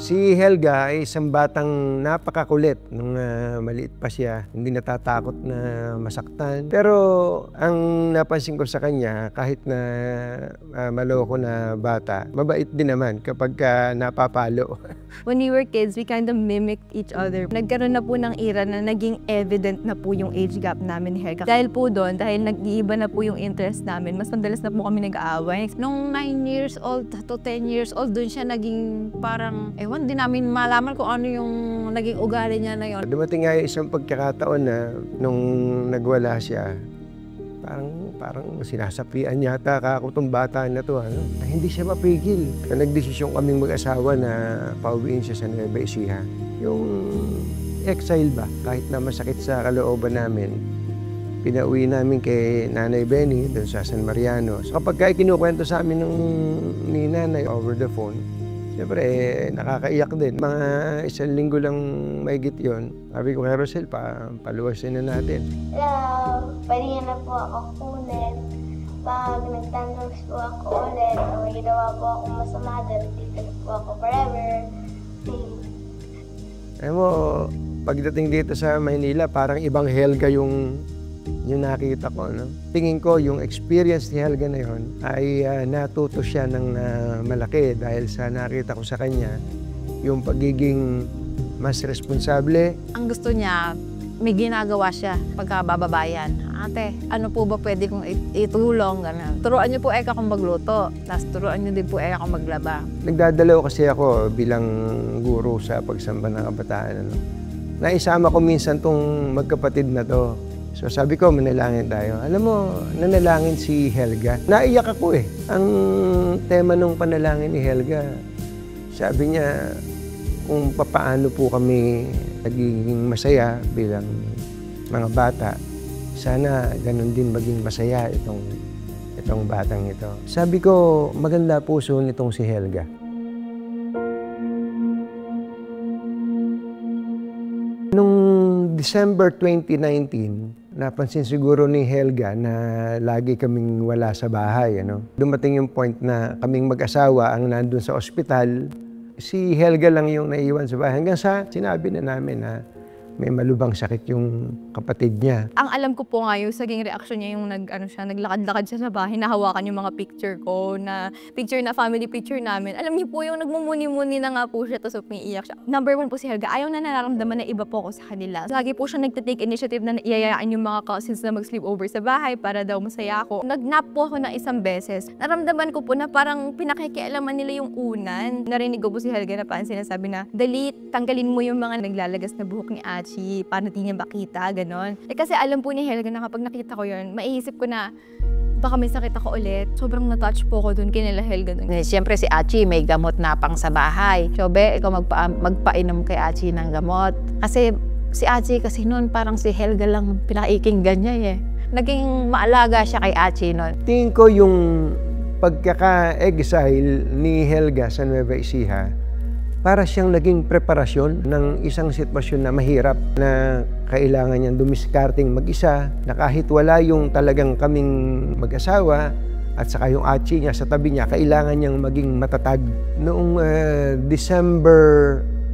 Si Helga ay isang batang napakakulit. Nung maliit pa siya, hindi natatakot na masaktan. Pero ang napansin ko sa kanya, kahit na maloko na bata, mabait din naman kapag napapalo. When we were kids, we kind of mimicked each other. Nagkaroon na po ng era na naging evident na po yung age gap namin ni Helga. Dahil po doon, dahil nag-iiba na po yung interest namin, mas madalas na po kami nag-aaway. Nung 9 years old to 10 years old, doon siya naging parang, ewan, di namin malaman kung ano yung naging ugali niya na yon. Dumating nga isang pagkakataon na nung nagwala siya, parang sinasapian yata ako itong bata na to. Hindi siya mapigil. Nagdesisyon kaming mag-asawa na pauwiin siya sa Nueva Ecija. Yung exile ba, kahit na masakit sa kalooban namin, pinauwi namin kay Nanay Benny doon sa San Mariano. So, kapag kinukwento sa amin ni Nanay over the phone, siyempre, nakakaiyak din. Mga 1 linggo lang mahigit yun. Sabi ko, Rosel, paluwasin na natin. Hello, pwede niya na po ako kunin. Pag nagtantrums po ako ulit, o may ginawa po akong masama, dito na po ako forever. Alam mo, pagdating dito sa Maynila, parang ibang Helga yung nakita ko. No? Tingin ko yung experience ni Helga na yun ay natuto siya ng malaki dahil sa nakita ko sa kanya yung pagiging mas responsable. Ang gusto niya, may ginagawa siya pagkabababayan. Ate, ano po ba pwede kong itulong? Ganun. Turuan niyo po Eka kung magluto. Tapos turuan niyo din po Eka kung maglaba. Nagdadalaw kasi ako bilang guro sa pagsamba ng kabataan. Ano? Naisama ko minsan tong magkapatid na to. So sabi ko, manalangin tayo. Alam mo, nanalangin si Helga. Naiyak ako eh. Ang tema ng panalangin ni Helga, sabi niya kung papaano po kami nagiging masaya bilang mga bata. Sana ganun din maging masaya itong batang ito. Sabi ko, maganda puso nitong si Helga. Nung December 2019, napansin siguro ni Helga na lagi kaming wala sa bahay. Dumating yung point na kaming mag-asawa ang nandun sa ospital. Si Helga lang yung naiwan sa bahay. Hanggang sa sinabi na namin na may malubhang sakit yung kapatid niya. Ang alam ko po nga yung saging reaksyon niya yung naglakad-lakad siya sa bahay, nahawakan yung mga picture ko, na family picture namin. Alam niyo po yung nagmumuni-muni na nga po siya, tapos umiiyak siya. Number 1 po si Helga, ayaw na nararamdaman na iba po ako sa kanila. Lagi po siya nagtitake initiative na iyayaan yung mga cousins na mag-sleep over sa bahay para daw masaya ako. Nag-nap po ako ng isang beses. Naramdaman ko po na parang pinakikialaman nila yung unan. Narinig ko po si Helga na parang sinasabi na, dali, tanggalin mo yung mga naglalagas na buhok ni Achi, paano di niya makita, ganon. Kasi alam po ni Helga na kapag nakita ko yun, maiisip ko na baka may sakit ako ulit. Sobrang na-touch po ko dun kay nila Helga dun. Siyempre si Achi may gamot na pang sa bahay. Chobe, ikaw magpainom kay Achi ng gamot. Kasi si Achi kasi noon parang si Helga lang pinakikinggan niya eh. Naging maalaga siya kay Achi noon. Tingin ko yung pagkaka-exile ni Helga sa Nueva Ecija, para siyang naging preparasyon ng isang sitwasyon na mahirap na kailangan niyang dumiskarting mag-isa, na kahit wala yung talagang kaming mag-asawa at saka yung Achi niya sa tabi niya, kailangan niyang maging matatag. Noong December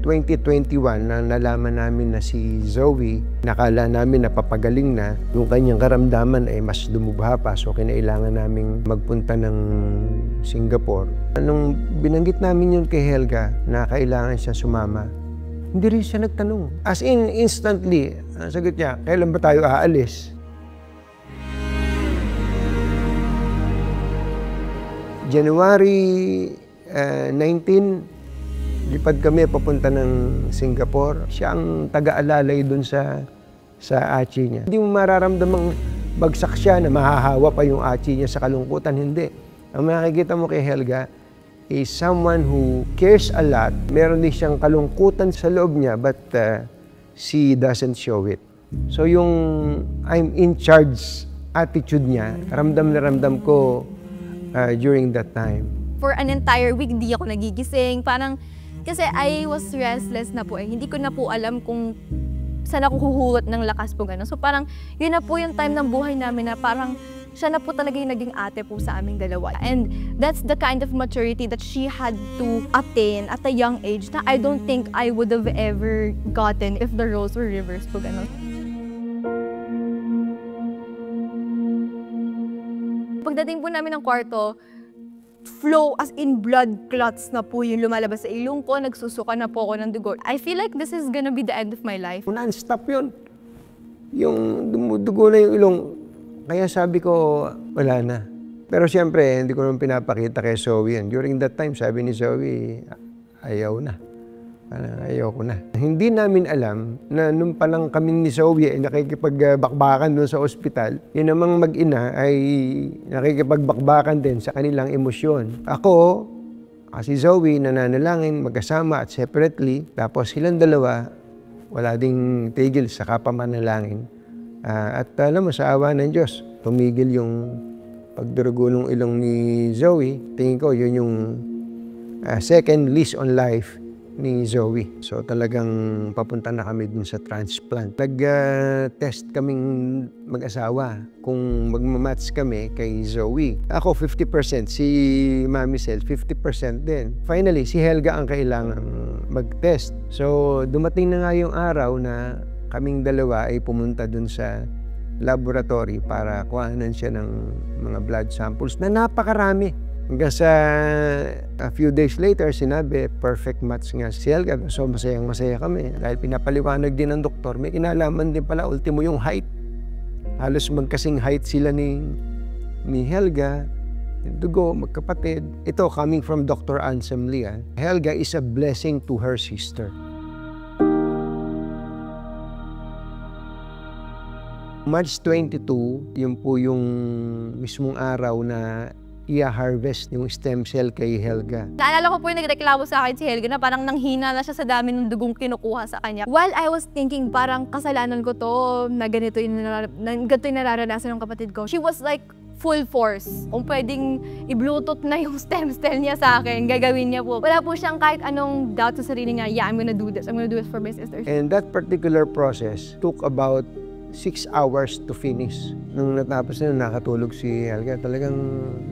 2021 na nalaman namin na si Zoe, nakala namin napapagaling na, yung kanyang karamdaman ay mas dumubha pa, so kinailangan naming magpunta ng Singapore. Nung binanggit namin yun kay Helga na kailangan siya sumama, hindi rin siya nagtanong. As in, instantly, ang sagot niya, kailan ba tayo aalis? January 19, lipad kami papunta ng Singapore. Siya ang taga-alalay dun sa Achi niya. Hindi mo mararamdamang bagsak siya na mahahawa pa yung Achi niya sa kalungkutan. Hindi. Ang makikita mo kay Helga is someone who cares a lot. Meron din siyang kalungkutan sa loob niya, but she doesn't show it. So yung I'm in charge attitude niya, ramdam na ramdam ko during that time. For an entire week, di ako nagigising. Parang, kasi I was restless na po eh. Hindi ko na po alam kung saan ako huhugot ng lakas po gano'n. So parang, yun na po yung time ng buhay namin na parang siya na po talaga yung naging ate po sa aming dalawa. And that's the kind of maturity that she had to attain at a young age na I don't think I would have ever gotten if the roles were reversed po gano'n. Pagdating po namin ng kwarto, flow as in blood clots na po yung lumalabas sa ilong ko, nagsusuka na po ako ng dugo. I feel like this is gonna be the end of my life. Non-stop yun. Yung dumudugo na yung ilong. Kaya sabi ko, wala na. Pero siyempre, hindi ko naman pinapakita kay Zoe yan. During that time, sabi ni Zoe, ayaw na. Ayaw ko na. Hindi namin alam na nung palang kami ni Zoe ay nakikipagbakbakan doon sa ospital, yun namang mag-ina ay nakikipagbakbakan din sa kanilang emosyon. Ako, si Zoe, nananalangin, magkasama at separately, tapos silang dalawa, wala ding tigil sa kapamanalangin. At alam mo, sa awa ng Diyos, tumigil yung pagdurugo ng ilong ni Zoe. Tingin ko, yun yung second lease on life ni Zoe. So talagang papunta na kami dun sa transplant. Nag-test kaming mag-asawa kung magmamatch kami kay Zoe. Ako 50%, si Mami Sel 50% din. Finally, si Helga ang kailangan mag-test. So dumating na nga yung araw na kaming dalawa ay pumunta dun sa laboratory para kuhanan siya ng mga blood samples na napakarami. Hanggang sa a few days later, sinabi, perfect match nga si Helga. So masayang-masaya kami. Dahil pinapaliwanag din ng doktor, may kinalaman din pala, ultimo yung height. Halos magkasing height sila ni Helga. Yung dugo, magkapatid. Ito, coming from Dr. Ansem Lee. Helga is a blessing to her sister. March 22, yun po yung mismong araw na i-harvest yung stem cell kay Helga. Naalala ko po yung nagreklamo sa akin si Helga na parang nanghina na siya sa dami ng dugong kinukuha sa kanya. While I was thinking parang kasalanan ko to, na ganito yung nararanasan ng kapatid ko, she was like full force. Kung pwedeng i-bluetooth na yung stem cell niya sa akin, gagawin niya po. Wala po siyang kahit anong doubt sa sarili niya, yeah, I'm gonna do this. I'm gonna do this for my sisters. And that particular process took about 6 hours to finish. Nung natapos na, nakatulog si Helga. Talagang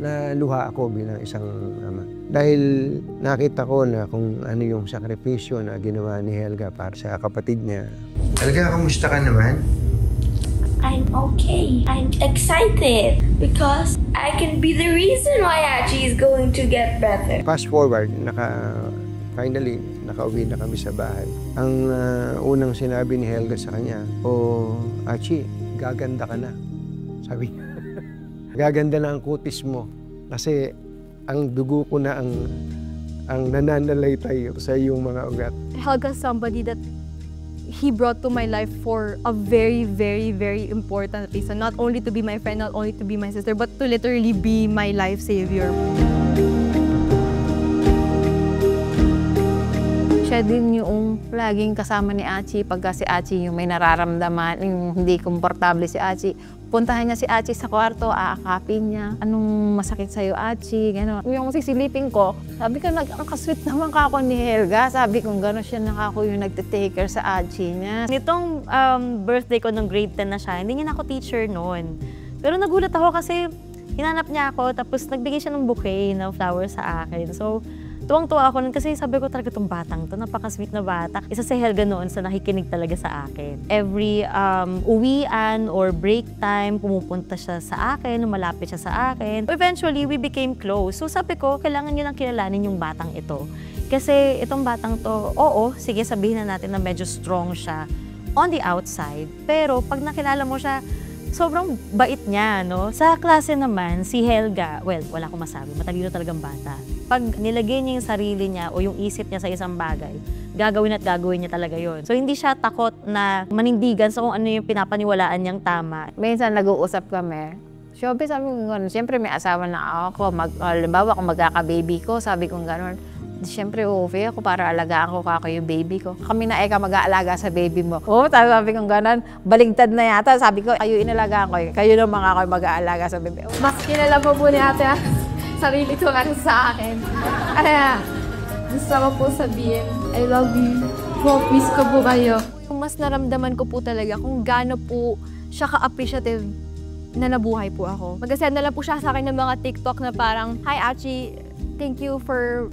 naluha ako bilang isang ama. Dahil nakita ko na kung ano yung sakripisyo na ginawa ni Helga para sa kapatid niya. Helga, kamusta ka naman? I'm okay. I'm excited because I can be the reason why Achi is going to get better. Fast forward, finally, nakauwi na kami sa bahay. Ang unang sinabi ni Helga sa kanya, Achi, gaganda ka na. Sabi niya, gaganda na ang kutis mo. Kasi ang dugo ko na ang nananalaytay sa iyong mga ugat. Helga's somebody that he brought to my life for a very, very, very important reason. Not only to be my friend, not only to be my sister, but to literally be my life savior. Siya din yung laging kasama ni Achi pagka si Achi yung may nararamdaman, yung hindi komportable si Achi. Puntahan niya si Achi sa kwarto, aakapin niya. Anong masakit sa'yo, Achi? Gano'n. Yung sisilipin ko, sabi ko, ang kasweet naman ka ako ni Helga. Sabi ko, gano'n siya na ako yung nagtitake care sa Achi niya. Nitong birthday ko nung grade 10 na siya, hindi niya na ako teacher noon. Pero nagulat ako kasi hinanap niya ako, tapos nagbigay siya ng bouquet na flowers sa akin. So, tuwang-tuwa ako nun kasi sabi ko talaga itong batang to, napaka-sweet na bata. Isa si Helga noon sa nakikinig talaga sa akin. Every uwian or break time, pumupunta siya sa akin, malapit siya sa akin. Eventually, we became close. So sabi ko, kailangan niyo lang kilalanin yung batang ito. Kasi itong batang to, oo, sige sabihin na natin na medyo strong siya on the outside. Pero pag nakilala mo siya, sobrang bait niya, no? Sa klase naman, si Helga, well, wala akong masabi, matalino talagang bata. Pag nilagay niya yung sarili niya o yung isip niya sa isang bagay, gagawin at gagawin niya talaga yon. So hindi siya takot na manindigan sa kung ano yung pinapaniwalaan niyang tama. Minsan nag-uusap kami. Sabi ko gano'n, siyempre may asawa na ako. Halimbawa, kung magkaka-baby ko, sabi ko gano'n. Siyempre, okay ako para alagaan ko yung baby ko. Kami na eka mag-aalaga sa baby mo. Sabi ko gano'n, baligtad na yata. Sabi ko, kayo inalagaan ko. Kayo naman ako mag-aalaga sa baby. Mas kilala po ni ate sarili ko nga sa akin. Kaya, gusto ko po sabihin, I love you. Miss ko po kayo. Mas naramdaman ko po talaga kung gaano po siya ka-appreciative na nabuhay po ako. Mag-send na lang po siya sa akin ng mga TikTok na parang, "Hi Achi, thank you for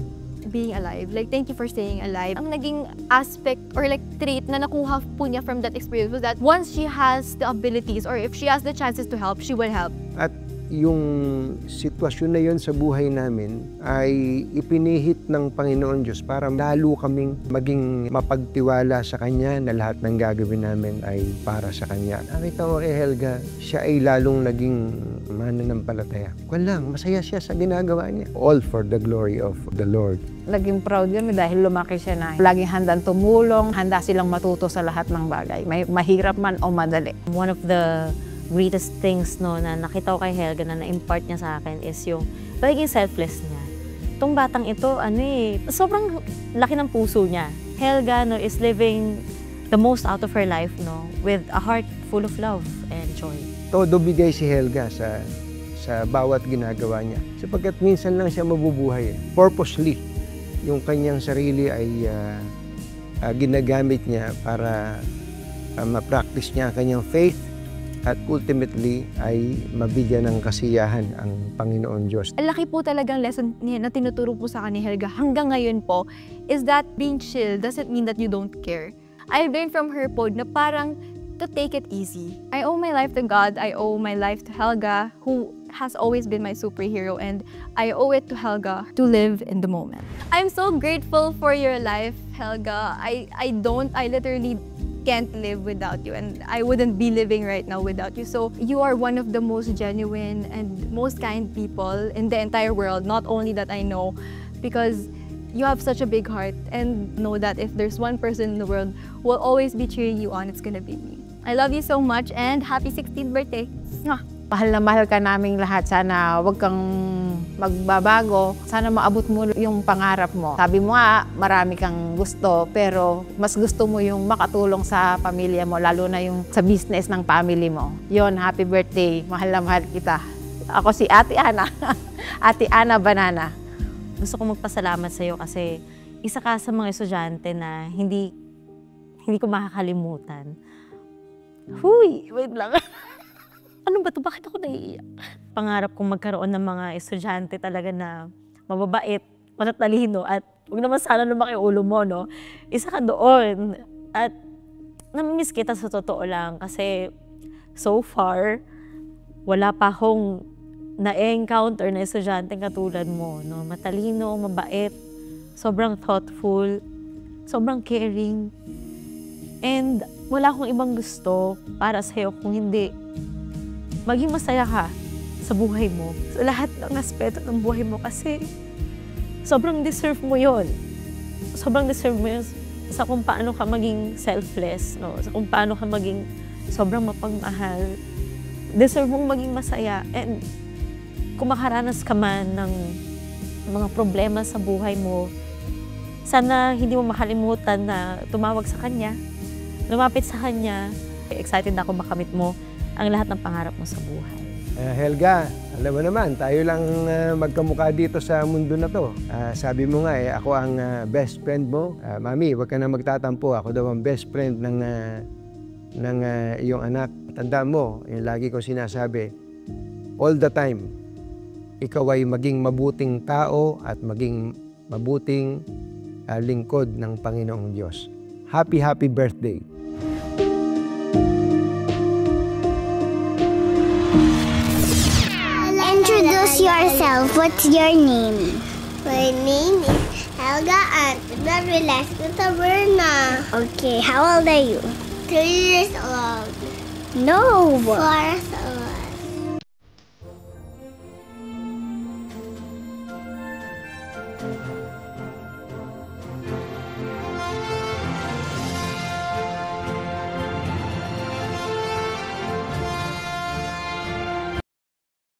being alive. Like, thank you for staying alive." Ang naging aspect or like trait na nakuha po niya from that experience was that once she has the abilities or if she has the chances to help, she will help. At yung sitwasyon na yon sa buhay namin ay ipinihit ng Panginoon Diyos para lalo kaming maging mapagtiwala sa Kanya na lahat ng gagawin namin ay para sa Kanya. Nakita mo kay Helga, siya ay lalong naging mananampalataya. Kwan lang, masaya siya sa ginagawa niya. All for the glory of the Lord. Naging proud kami dahil lumaki siya na laging handang tumulong, handa silang matuto sa lahat ng bagay. May mahirap man o madali. One of the greatest things no, na nakita ko kay Helga na na-impart niya sa akin is yung pagiging selfless niya. Itong batang ito, sobrang laki ng puso niya. Helga no, is living the most out of her life no, with a heart full of love and joy. Todo bigay si Helga sa bawat ginagawa niya. Sapagkat minsan lang siya mabubuhay. Purposely, yung kanyang sarili ay ginagamit niya para ma-practice niya ang kanyang faith at ultimately ay mabigyan ng kasiyahan ang Panginoon Diyos. Ang laki po talagang lesson na tinuturo po sa akin ni Helga hanggang ngayon po is that being chill doesn't mean that you don't care. I learned from her po na parang to take it easy. I owe my life to God. I owe my life to Helga, who has always been my superhero, and I owe it to Helga to live in the moment. I'm so grateful for your life, Helga. I literally can't live without you, and I wouldn't be living right now without you. So you are one of the most genuine and most kind people in the entire world, not only that I know, because you have such a big heart, and know that if there's one person in the world who will always be cheering you on, it's gonna be me. I love you so much, and happy 16th birthday. Mwah! Mahal na mahal ka naming lahat. Sana huwag kang magbabago. Sana maabot mo yung pangarap mo. Sabi mo nga, marami kang gusto, pero mas gusto mo yung makatulong sa pamilya mo, lalo na yung sa business ng family mo. Yon, happy birthday. Mahal na mahal kita. Ako si Ate Ana. Ate Ana Banana. Gusto ko magpasalamat sa iyo kasi isa ka sa mga estudyante na hindi ko makakalimutan. Huy, wait lang. Ano ba ito? Bakit ako naiiyak? Pangarap kong magkaroon ng mga estudyante talaga na mababait, matatalino, at huwag naman sana lumaki ulo mo, no? Isa ka doon. At namimiss kita sa totoo lang kasi so far, wala pa akong na-encounter na estudyante katulad mo, no? Matalino, mabait, sobrang thoughtful, sobrang caring. And wala akong ibang gusto para sa'yo kung hindi maging masaya ka sa buhay mo, sa lahat ng aspeto ng buhay mo kasi sobrang deserve mo yon. Sobrang deserve mo yun sa kung paano ka maging selfless, no? Sa kung paano ka maging sobrang mapagmahal. Deserve mong maging masaya, and kung makaranas ka man ng mga problema sa buhay mo, sana hindi mo makalimutan na tumawag sa Kanya, lumapit sa Kanya. Excited ako makamit mo ang lahat ng pangarap mo sa buhay. Helga, alam mo naman, tayo lang magkamukha dito sa mundo na to. Sabi mo nga, ako ang best friend mo. Mami, huwag ka na magtatampo. Ako daw ang best friend ng iyong anak. Tandaan mo, yung lagi kong sinasabi, all the time, ikaw ay maging mabuting tao at maging mabuting lingkod ng Panginoong Diyos. Happy, happy birthday! Introduce yourself. What's your name? My name is Helga Antonella Taberna. Okay, how old are you? 3 years old. No. 4 years old.